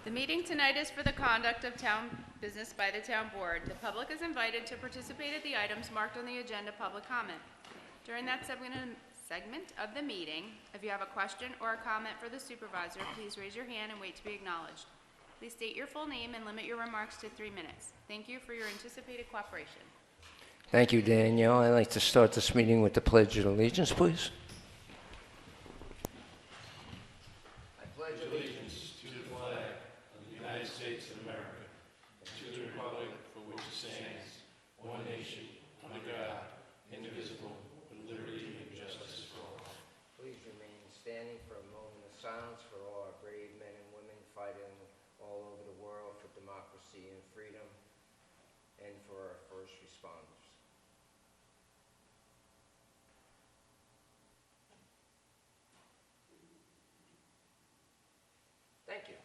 The meeting tonight is for the conduct of town business by the town board. The public is invited to participate at the items marked on the agenda public comment. During that segment of the meeting, if you have a question or a comment for the supervisor, please raise your hand and wait to be acknowledged. Please state your full name and limit your remarks to 3 minutes. Thank you for your anticipated cooperation. Thank you, Danielle. I'd like to start this meeting with the Pledge of Allegiance, please. I pledge allegiance to the flag of the United States of America and to the republic for which it stands, one nation, under God, indivisible, with liberty and justice for all. Please remain standing for a moment of silence for all our brave men and women fighting all over the world for democracy and freedom, and for our first responders. Thank you.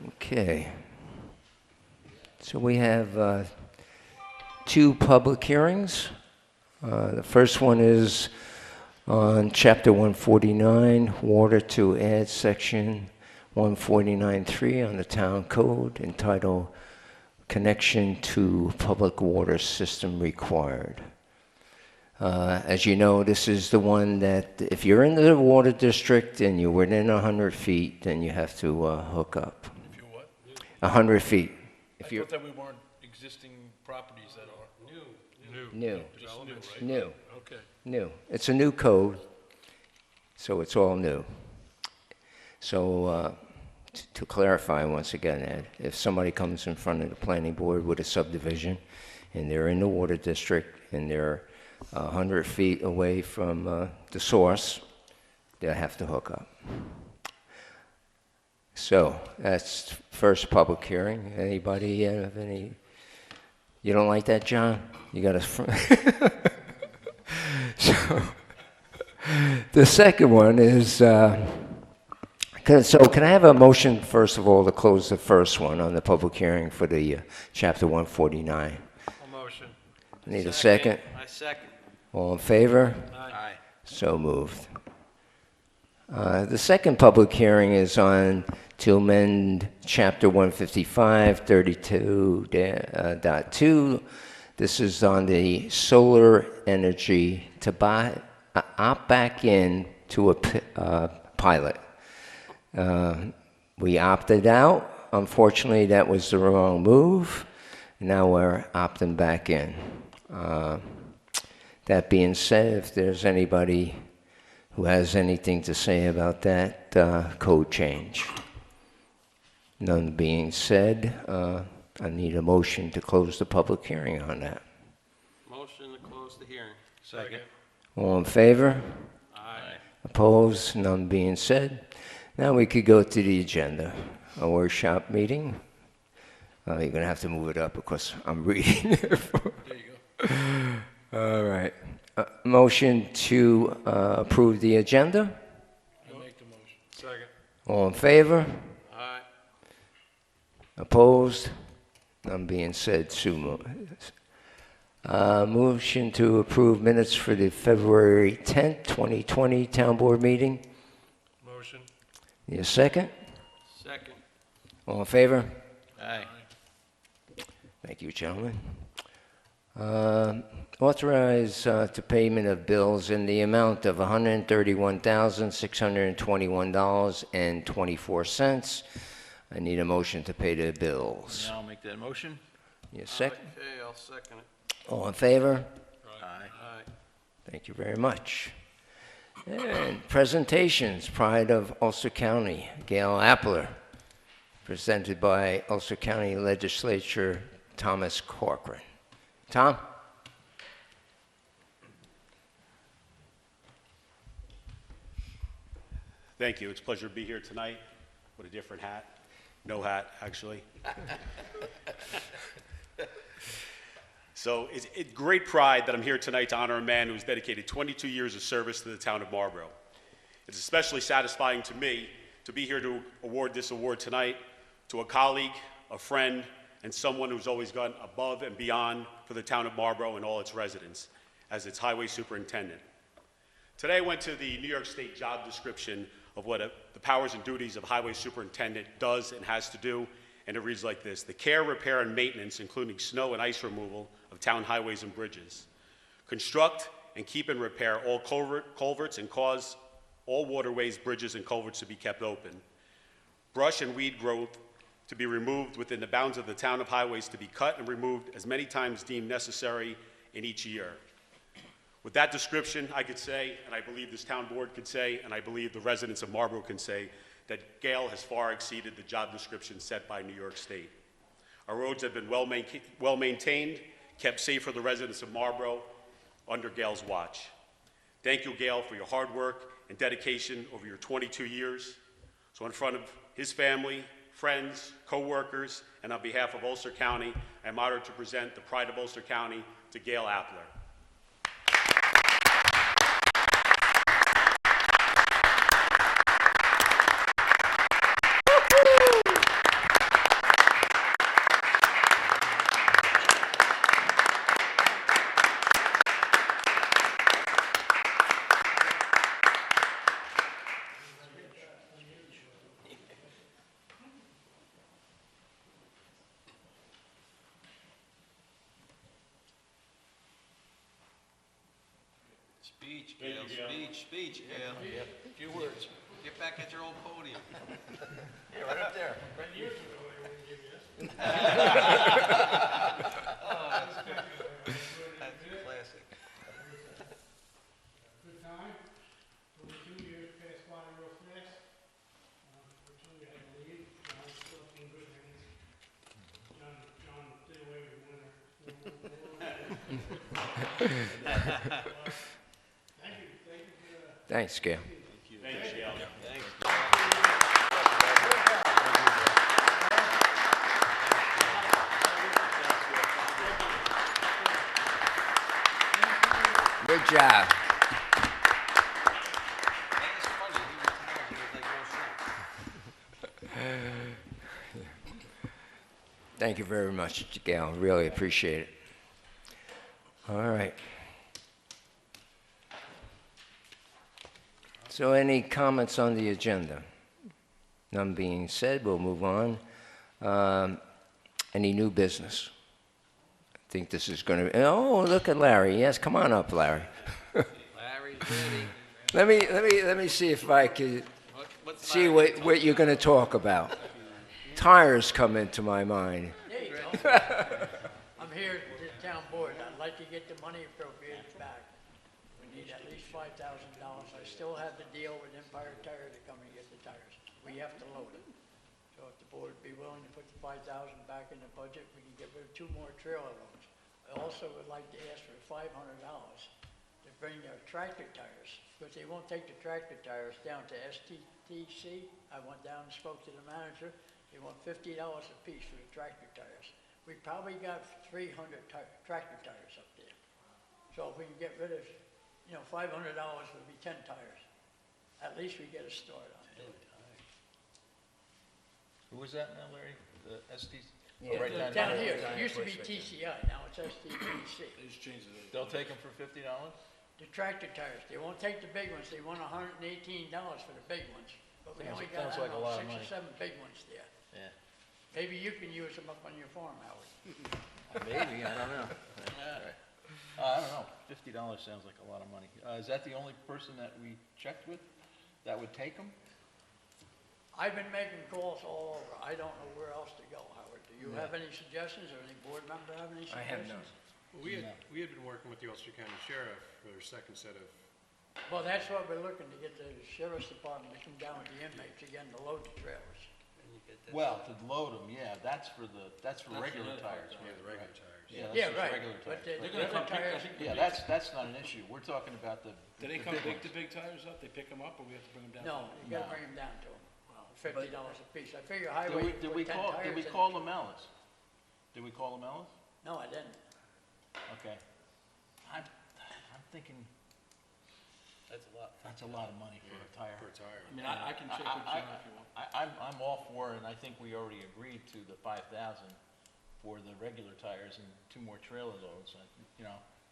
Okay. So we have two public hearings. The first one is on Chapter 149, Water, to add Section 149.3 on the Town Code entitled Connection to Public Water System Required. As you know, this is the one that if you're in the water district and you're within 100 feet, then you have to hook up. If you're what? 100 feet. I thought that we weren't existing properties that are new. New. Developments, right? New. Okay. New. It's a new code, so it's all new. So to clarify once again, Ed, if somebody comes in front of the planning board with a subdivision and they're in the water district and they're 100 feet away from the source, they'll have to hook up. So that's first public hearing. Anybody have any? You don't like that, John? You got to. So the second one is. So can I have a motion first of all to close the first one on the public hearing for the Chapter 149? A motion. Need a second? I second. All in favor? Aye. So moved. The second public hearing is on to amend Chapter 155, 32.2. This is on the solar energy to opt back in to a pilot. We opted out. Unfortunately, that was the wrong move. Now we're opting back in. That being said, if there's anybody who has anything to say about that code change. None being said, I need a motion to close the public hearing on that. Motion to close the hearing. Second. All in favor? Aye. Opposed? None being said. Now we could go to the agenda. A workshop meeting. You're going to have to move it up because I'm reading it. There you go. All right. Motion to approve the agenda. I'll make the motion. Second. All in favor? Aye. Opposed? None being said. Motion to approve minutes for the February 10th, 2020 Town Board meeting. Motion. Need a second? Second. All in favor? Aye. Thank you, gentlemen. Authorize to payment of bills in the amount of $131,621.24. I need a motion to pay the bills. Yeah, I'll make that motion. Need a second? Okay, I'll second it. All in favor? Aye. Aye. Thank you very much. And presentations, Pride of Ulster County, Gail Appler, presented by Ulster County Legislature Thomas Corcoran. Tom? Thank you. It's a pleasure to be here tonight with a different hat. No hat, actually. So it's great pride that I'm here tonight to honor a man who's dedicated 22 years of service to the town of Marlborough. It's especially satisfying to me to be here to award this award tonight to a colleague, a friend, and someone who's always gone above and beyond for the town of Marlborough and all its residents as its highway superintendent. Today I went to the New York State job description of what the powers and duties of highway superintendent does and has to do, and it reads like this: the care, repair, and maintenance, including snow and ice removal of town highways and bridges. Construct and keep and repair all culverts and cause all waterways, bridges, and culverts to be kept open. Brush and weed growth to be removed within the bounds of the town of highways, to be cut and removed as many times deemed necessary in each year. With that description, I could say, and I believe this town board could say, and I believe the residents of Marlborough can say, that Gail has far exceeded the job description set by New York State. Our roads have been well maintained, kept safe for the residents of Marlborough under Gail's watch. Thank you, Gail, for your hard work and dedication over your 22 years. So in front of his family, friends, co-workers, and on behalf of Ulster County, I'm honored to present the Pride of Ulster County to Gail Appler. Speech, Gail, speech, Gail. Yeah, a few words. Get back at your old podium. Yeah, right up there. That's classic. Good time. 22 years passed by real fast. Unfortunately, I had to leave. John's still in good hands. John did away with winter. Thank you. Thank you for Thanks, Gail. Thank you, Gail. Good job. It's funny, he was like old friends. Thank you very much, Gail. Really appreciate it. All right. So any comments on the agenda? None being said, we'll move on. Any new business? I think this is going to be, oh, look at Larry. Yes, come on up, Larry. Larry's ready. Let me see if I can What's see Larry? what you're going to talk about. Tires come into my mind. There you go. I'm here at the town board. I'd like to get the money appropriated back. We need at least $5,000. I still have to deal with Empire Tire to come and get the tires. We have to load it. So if the board would be willing to put the $5,000 back in the budget, we can get rid of 2 more trailer loads. I also would like to ask for $500 to bring their tractor tires, because they won't take the tractor tires down to STTC. I went down and spoke to the manager. They want $50 a piece for the tractor tires. We probably got 300 tractor tires up there. So if we can get rid of, $500 would be 10 tires. At least we get a start on it. Who was that now, Larry? The ST? Yeah. Right Down here, it used to be TCI, now it's STTC. They'll take them for $50? The tractor tires, they won't take the big ones, they want $118 for the big ones. But we only got, Sounds like a lot of 6 or money. 7 big ones there. Yeah. Maybe you can use them up on your farm, Howard. Maybe, I don't know. I don't know, $50 sounds like a lot of money. Is that the only person that we checked with that would take them? I've been making calls all over, I don't know where else to go, Howard. Do you have any suggestions, or any board member have any I have none. suggestions? Well, we had been working with the Ulster County Sheriff for their second set of, Well, that's what we're looking to get the sheriff's department to come down with the inmates again to load the trailers. Well, to load them, yeah, that's for regular tires. yeah, the regular tires. Yeah, that's Yeah, just right, regular but tires. the other tires, Yeah, that's not an issue. We're talking about the Do they the come big pick ones. the big tires up? They pick them up, or we have to bring them down? no, you gotta No. bring them down to them. $50 a piece. I figure Did highway, we, you did put we 10 call, tires did we in. call them Ellis? Did we call them Ellis? No, I didn't. Okay. I'm thinking That's a lot. that's a lot of money for a tire. Per tire. I mean, I can check with John if you want. I'm all for it, and I think we already agreed to the 5,000 for the regular tires and 2 more trailer loads.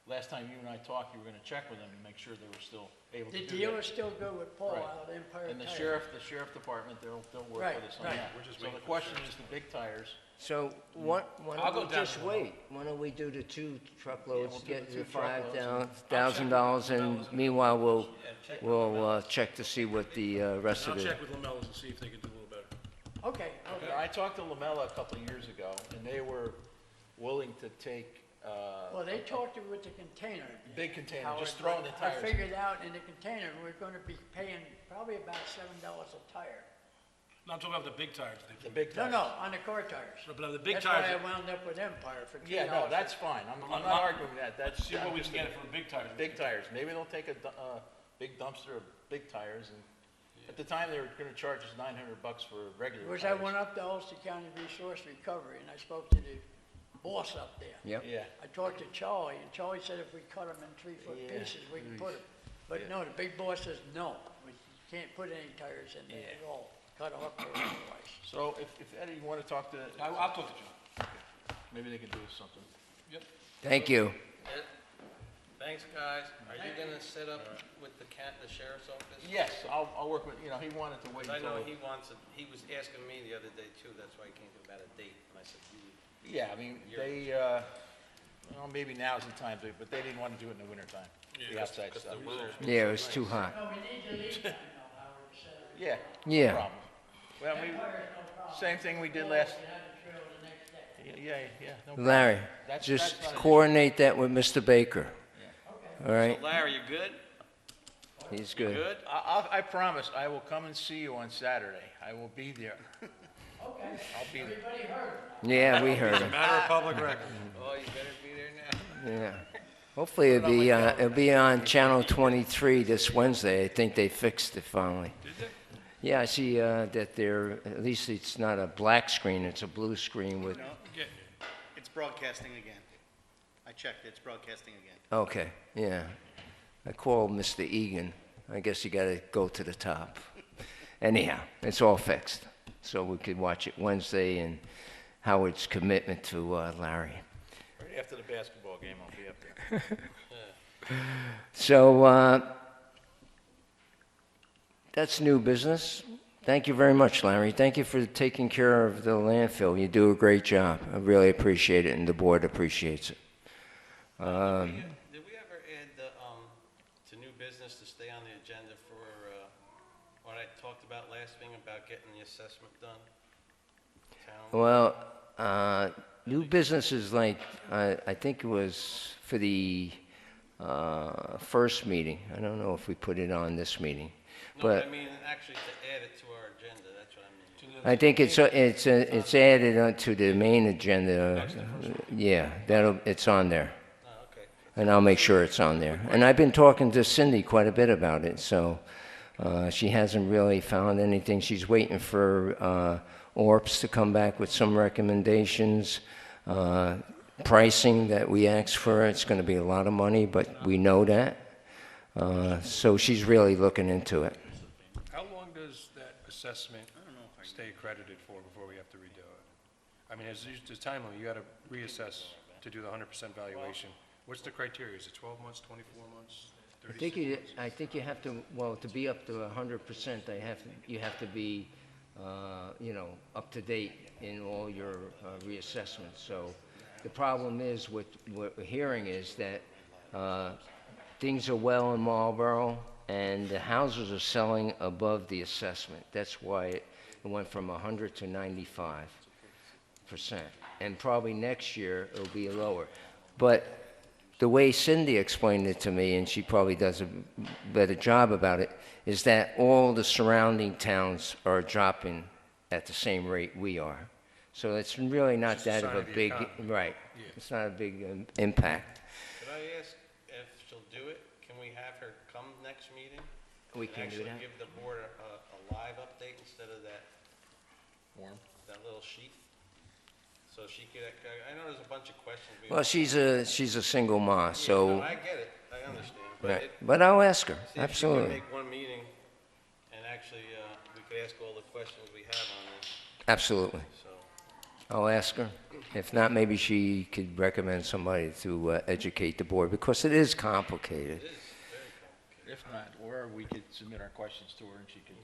last time you and I talked, you were gonna check with them and make sure they were still able to The do that. dealer's still good with Paul Right. out of Empire And the Tire. sheriff department, they'll work Right, with us on right. that. So the question is the big tires. So why I'll go don't we down just to the- wait? Why don't we do the 2 truckloads, we'll do get the the two truckloads and- $5,000, and meanwhile, we'll check to see what the rest I'll of check it. with Lamellas and see if they can do a little better. Okay, okay. I talked to Lamella a couple of years ago, and they were willing to take, Well, they talked to with the container. big container, Howard, just throwing the but tires. I figured out in the container, we're gonna be paying probably about $7 a tire. No, I'm talking about the big tires. The big No, tires. no, on the car tires. But on the big That's tires. why I wound up with Empire for $3. Yeah, no, that's fine. I'm not arguing with that. That's. See what we just can get a- it for the big tires. Big tires. Maybe they'll take a big dumpster of big tires, and at the time, they were gonna charge us $900 for regular Which tires. I went up to Ulster County Resource Recovery, and I spoke to the boss up there. Yep. Yeah. I talked to Charlie, and Charlie said if we cut them in 3-foot Yeah. pieces, we can put them. But no, the big boss says, no, we can't put any tires in there at all. Cut them up or otherwise. So if Eddie, you wanna talk to, I'll talk to John. maybe they can do something. Yep. Thank you. Thanks, guys. Are you gonna set up with the sheriff's office? Yes, I'll work with, he wanted to wait 'Cause I know until. he wants it, he was asking me the other day too, that's why he came to about a date, and I said, Yeah, I mean, they, well, maybe now's the time to, but they didn't wanna do it in the wintertime, the outside because stuff. the rules. Yeah, it was too hot. No, we need to leave time though, Howard, so Yeah. Yeah. No problem. Well, Empire's no problem. same thing we did Paul, last, we had the trail the next day. yeah, no problem. Larry, That's just not an issue. coordinate that with Mr. Baker. All right? So Larry, you good? He's good. Good? I promise, I will come and see you on Saturday. I will be there. Okay, I'll be there. everybody heard. Yeah, we heard him. Matter of public record. Oh, you better be there now. Yeah. Hopefully it'll be on Channel 23 this Wednesday. I think they fixed it finally. Yeah, I see that they're, at least it's not a black screen, it's a blue screen with, No, it's broadcasting again. I checked, it's broadcasting again. okay, yeah. I called Mr. Egan. I guess you gotta go to the top. Anyhow, it's all fixed. So we could watch it Wednesday, and Howard's commitment to Larry. Right after the basketball game, I'll be up there. So that's new business. Thank you very much, Larry. Thank you for taking care of the landfill. You do a great job. I really appreciate it, and the board appreciates it. Did we ever add the, to new business to stay on the agenda for, what I talked about last thing about getting the assessment done? Town? Well, new business is like, I think it was for the first meeting. I don't know if we put it on this meeting. No, But I mean, actually to add it to our agenda, that's what I mean. I think it's added onto the main agenda. Yeah, it's on there. Oh, okay. And I'll make sure it's on there. And I've been talking to Cindy quite a bit about it, so she hasn't really found anything. She's waiting for ORPS to come back with some recommendations. Pricing that we asked for, it's going to be a lot of money, but we know that. So she's really looking into it. How long does that assessment stay accredited for before we have to redo it? I mean, there's time limit, you gotta reassess to do the 100% valuation. What's the criteria? Is it 12 months, 24 months, 36 months? I think you have to, well, to be up to 100%, you have to be, up to date in all your reassessments. So the problem is, what we're hearing is that things are well in Marlborough, and the houses are selling above the assessment. That's why it went from 100 to 95%. And probably next year, it'll be lower. But the way Cindy explained it to me, and she probably does a better job about it, is that all the surrounding towns are dropping at the same rate we are. So it's really not It's just a that sign of a of the big, economy. right. Yeah. It's not a big impact. Could I ask if she'll do it? Can we have her come next meeting? We and can do that. Actually give the board a live update instead of that little sheet? So she could, I know there's a bunch of questions. Well, she's a single ma, Yeah, so, no, I get it, I understand. But right. it- But I'll ask her, see if she could absolutely. make one meeting, and actually, we could ask all the questions we have on this, Absolutely. so. I'll ask her. If not, maybe she could recommend somebody to educate the board, because it is complicated. If not, or we could submit our questions to her and she can,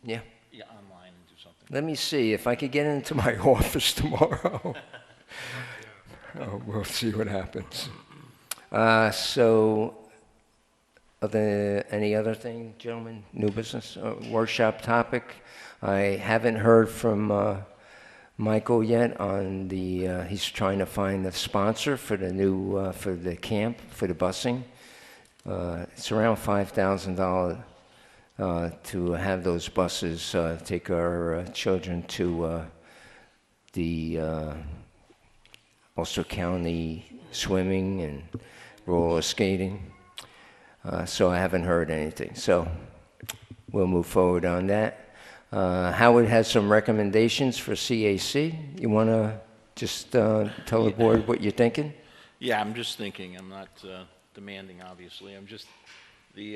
Yeah. yeah, online and do something. Let me see if I could get into my office tomorrow. Oh, we'll see what happens. So, any other thing, gentlemen? New business workshop topic? I haven't heard from Michael yet on the. He's trying to find a sponsor for the new for the camp for the busing. It's around $5,000 to have those buses take our children to the Ulster County swimming and roller skating. So I haven't heard anything. So we'll move forward on that. Howard has some recommendations for CAC. You want to just tell the board what you're thinking? Yeah, I'm just thinking. I'm not demanding, obviously. I'm just, the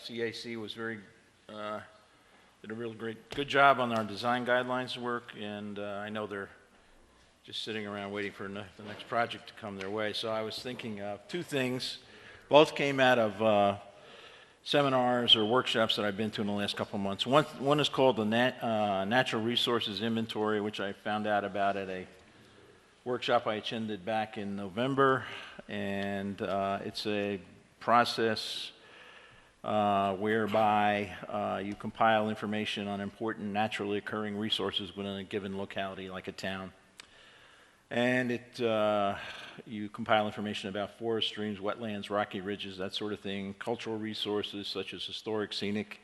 CAC was very, did a real good job on our design guidelines work, and I know they're just sitting around waiting for the next project to come their way. So I was thinking of two things. Both came out of seminars or workshops that I've been to in the last couple of months. One is called the Natural Resources Inventory, which I found out about at a workshop I attended back in November, and it's a process whereby you compile information on important naturally occurring resources within a given locality, like a town. And you compile information about forests, streams, wetlands, rocky ridges, that sort of thing. Cultural resources such as historic, scenic,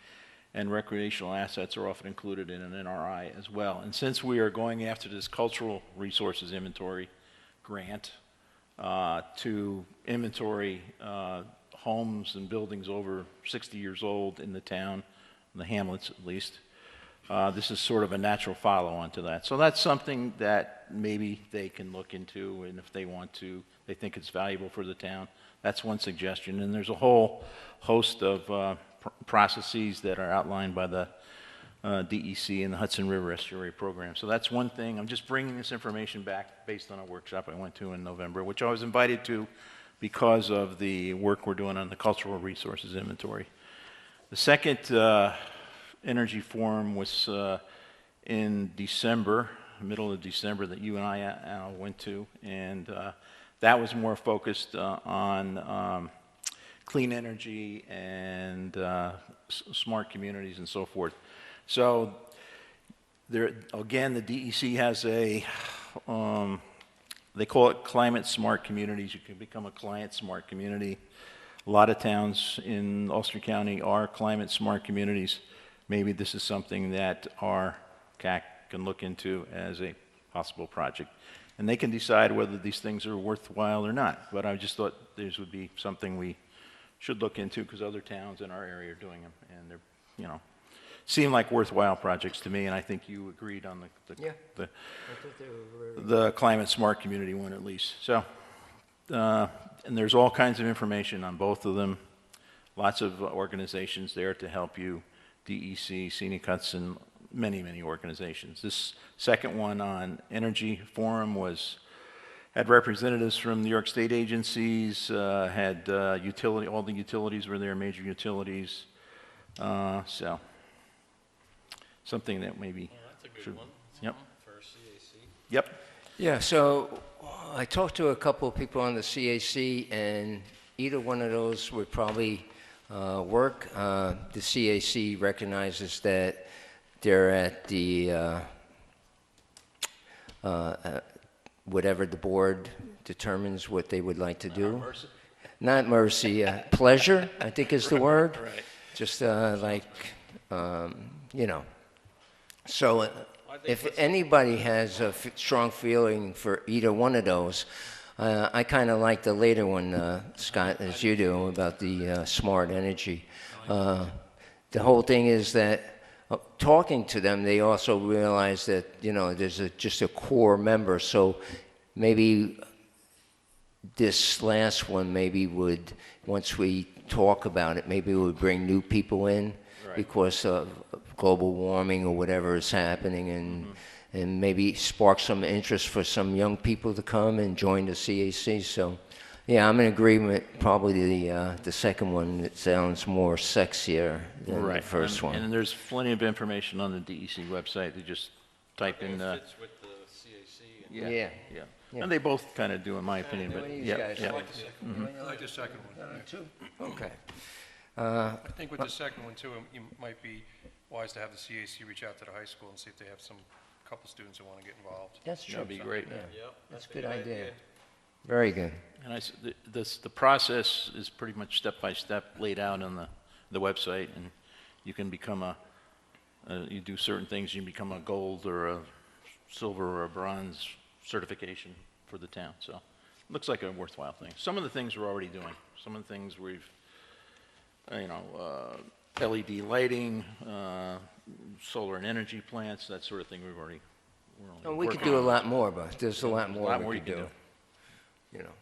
and recreational assets are often included in an NRI as well. And since we are going after this cultural resources inventory grant to inventory homes and buildings over 60 years old in the town, in the hamlets at least, this is sort of a natural follow-on to that. So that's something that maybe they can look into, and if they want to, they think it's valuable for the town. That's one suggestion. And there's a whole host of processes that are outlined by the DEC and the Hudson River Estuary Program. So that's one thing. I'm just bringing this information back based on a workshop I went to in November, which I was invited to because of the work we're doing on the cultural resources inventory. The second energy forum was in December, middle of December, that you and I went to, and that was more focused on clean energy and smart communities and so forth. So there, again, the DEC has a, they call it climate smart communities. You can become a climate smart community. A lot of towns in Ulster County are climate smart communities. Maybe this is something that our CAC can look into as a possible project. And they can decide whether these things are worthwhile or not. But I just thought this would be something we should look into because other towns in our area are doing them. And they're, you know, seem like worthwhile projects to me. And I think you agreed on the climate smart community one at least. So, and there's all kinds of information on both of them. Lots of organizations there to help you. DEC, Scenic Hudson, many, many organizations. This second one on Energy Forum had representatives from New York State agencies, had all the utilities were there, major utilities. So something that maybe that's a good one. Yep. For CAC. Yep. Yeah, so I talked to a couple of people on the CAC, and either one of those would probably work. The CAC recognizes that they're at the whatever the board determines what they would like to do. Mercy. Not mercy, pleasure, I think is the word. Right. Just like, you know. So if anybody has a strong feeling for either one of those, I kind of like the later one, Scott, as you do, about the smart energy. The whole thing is that talking to them, they also realize that, you know, there's just a core member. So maybe this last one maybe would, once we talk about it, maybe we would bring new people in because of global warming or whatever is happening, and maybe spark some interest for some young people to come and join the CAC. So, yeah, I'm in agreement. Probably the second one, it sounds more sexier than the first one. And there's plenty of information on the DEC website. You just type in, It fits with the CAC. And Yeah. yeah. And they both kind of do, in my opinion, but, These yeah, guys yeah. like I like the second one. Okay. I think with the second one too, it might be wise to have the CAC reach out to the high school and see if they have couple students who want to get involved. That's true. That'd be great. Yeah. Yep, That's a a good idea. Very good. And the process is pretty much step by step laid out on the website, and you can become you do certain things, you become a gold or a silver or a bronze certification for the town. So it looks like a worthwhile thing. Some of the things we're already doing. Some of the things we've, LED lighting, solar and energy plants, that sort of thing we're already We could working do a on. lot more, but there's a lot more we you could can do. You know.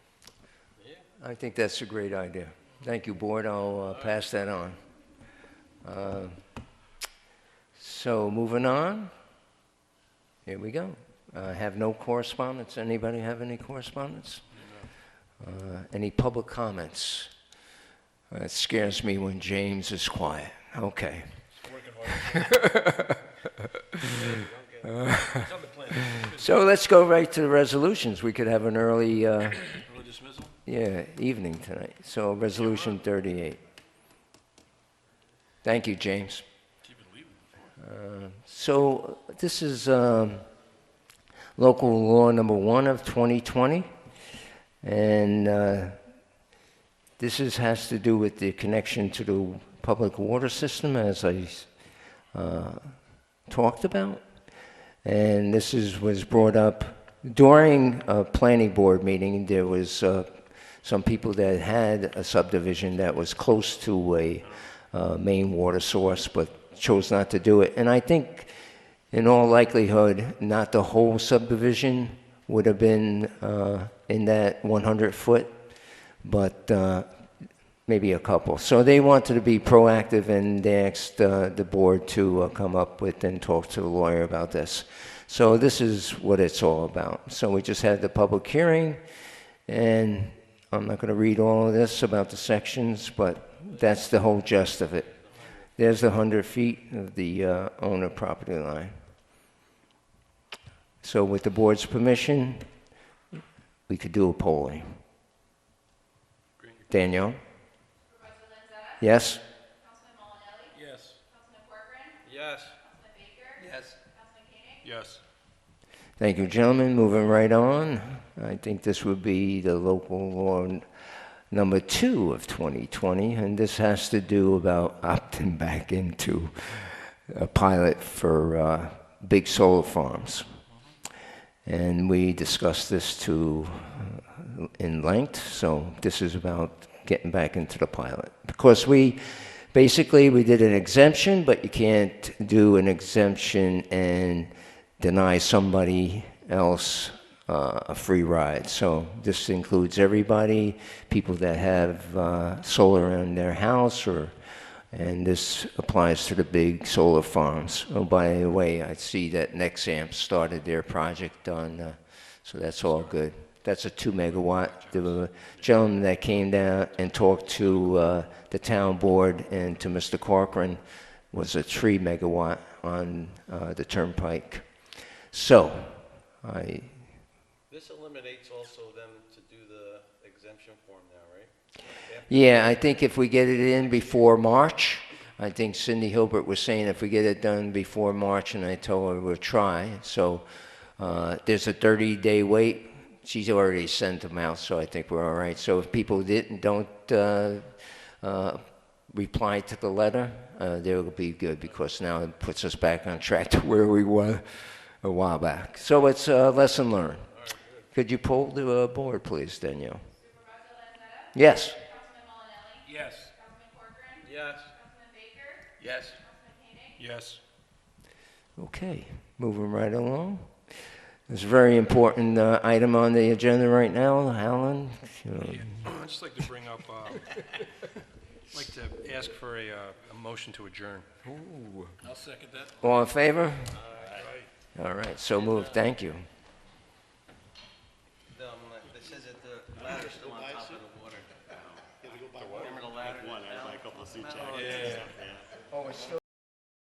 I think that's a great idea. Thank you, board. I'll pass that on. So moving on. Here we go. I have no correspondence. Anybody have any correspondence? Any public comments? It scares me when James is quiet. Okay. So let's go right to the resolutions. We could have an early dismissal? evening tonight. So Resolution 38. Thank you, James. So this is local law number 1 of 2020, and this has to do with the connection to the public water system, as I talked about. And this was brought up during a planning board meeting. There was some people that had a subdivision that was close to a main water source, but chose not to do it. And I think, in all likelihood, not the whole subdivision would have been in that 100-foot, but maybe a couple. So they wanted to be proactive, and they asked the board to come up with and talk to the lawyer about this. So this is what it's all about. So we just had the public hearing, and I'm not going to read all of this about the sections, but that's the whole gist of it. There's the 100 feet of the owner property line. So with the board's permission, we could do a polling. Danielle? Supervisor Lanzetta? Yes? Councilman Molinelli? Yes. Councilman Corcoran? Yes. Councilman Baker? Yes. Councilman Koenig? Yes. Thank you, gentlemen. Moving right on. I think this would be the local law number 2 of 2020, and this has to do about opting back into a pilot for big solar farms. And we discussed this in length, so this is about getting back into the pilot. Because we did an exemption, but you can't do an exemption and deny somebody else a free ride. So this includes everybody, people that have solar in their house, and this applies to the big solar farms. Oh, by the way, I see that Nexamp started their project on, so that's all good. That's a 2 megawatt. The gentleman that came down and talked to the town board and to Mr. Corcoran was a 3 megawatt on the turnpike. So, This eliminates also them to do the exemption form now, right? yeah, I think if we get it in before March, I think Cindy Hilbert was saying if we get it done before March, and I told her we'll try. So there's a 30-day wait. She's already sent them out, so I think we're all right. So if people don't reply to the letter, they'll be good, because now it puts us back on track to where we were a while back. So it's a lesson learned. Could you poll the board, please, Danielle? Supervisor Lanzetta? Yes. Councilman Molinelli? Yes. Councilman Corcoran? Yes. Councilman Baker? Yes. Councilman Koenig? Yes. Okay, moving right along. There's a very important item on the agenda right now, Alan. I'd just like to bring up, I'd like to ask for a motion to adjourn. I'll second that. All in favor? All right, so moved, thank you. It says that the ladder's still on top of the water. Remember the ladder? One, I had to buy a couple of suit jackets. Oh, it's still